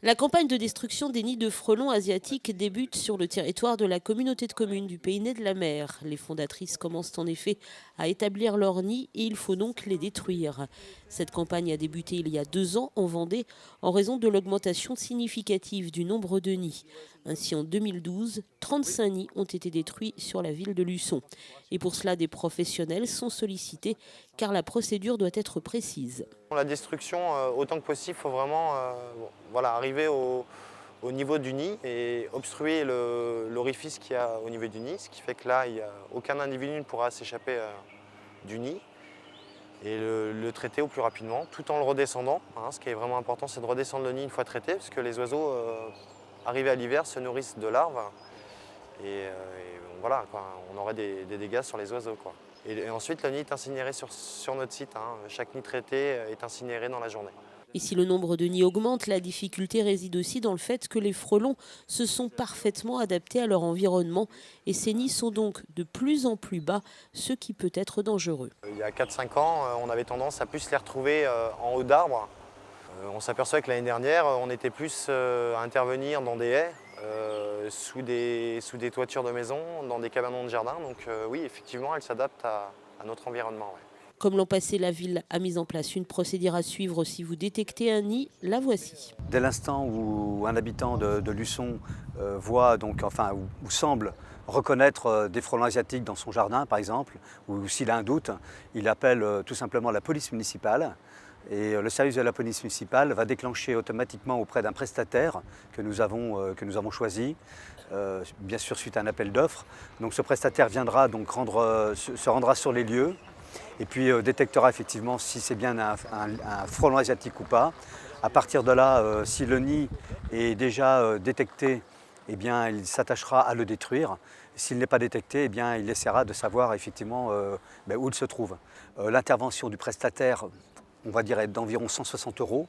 La campagne de destruction des nids de frelons asiatiques débute sur le territoire de la communauté de communes du Pays Né de la Mer. Les fondatrices commencent en effet à établir leurs nids et il faut donc les détruire. Cette campagne a débuté il y a 2 ans en Vendée en raison de l'augmentation significative du nombre de nids. Ainsi en 2012, 35 nids ont été détruits sur la ville de Luçon. Et pour cela, des professionnels sont sollicités car la procédure doit être précise. La destruction, autant que possible, il faut vraiment voilà, arriver au niveau du nid et obstruer l'orifice qu'il y a au niveau du nid, ce qui fait que là, aucun individu ne pourra s'échapper du nid et le traiter au plus rapidement, tout en le redescendant. Ce qui est vraiment important, c'est de redescendre le nid une fois traité, parce que les oiseaux, arrivés à l'hiver, se nourrissent de larves et voilà, quoi, on aurait des dégâts sur les oiseaux, quoi. Et ensuite, le nid est incinéré sur notre site. Chaque nid traité est incinéré dans la journée. Et si le nombre de nids augmente, la difficulté réside aussi dans le fait que les frelons se sont parfaitement adaptés à leur environnement et ces nids sont donc de plus en plus bas, ce qui peut être dangereux. Il y a 4-5 ans, on avait tendance à plus les retrouver en haut d'arbres. On s'aperçoit que l'année dernière, on était plus à intervenir dans des haies, sous des toitures de maison, dans des cabanons de jardin. Donc oui, effectivement, elles s'adaptent à notre environnement. Ouais. Comme l'an passé, la ville a mis en place une procédure à suivre si vous détectez un nid, la voici. Dès l'instant où un habitant de Luçon voit, donc, enfin, ou semble reconnaître des frelons asiatiques dans son jardin, par exemple, ou s'il a un doute, il appelle tout simplement la police municipale. Et le service de la police municipale va déclencher automatiquement auprès d'un prestataire que nous avons choisi, bien sûr suite à un appel d'offres. Donc ce prestataire viendra donc se rendra sur les lieux et puis détectera effectivement si c'est bien un frelon asiatique ou pas. À partir de là, si le nid est déjà détecté, eh bien, il s'attachera à le détruire. S'il n'est pas détecté, eh bien, il essaiera de savoir effectivement où il se trouve. L'intervention du prestataire, on va dire, est d'environ 160 €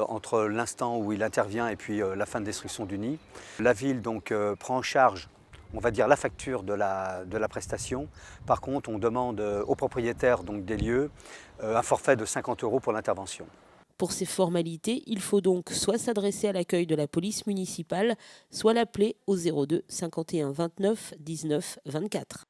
entre l'instant où il intervient et puis la fin de destruction du nid. La ville donc prend en charge, on va dire, la facture de la prestation. Par contre, on demande au propriétaire donc, des lieux un forfait de 50 € pour l'intervention. Pour ces formalités, il faut donc soit s'adresser à l'accueil de la police municipale, soit l'appeler au 02 51 29 19 24.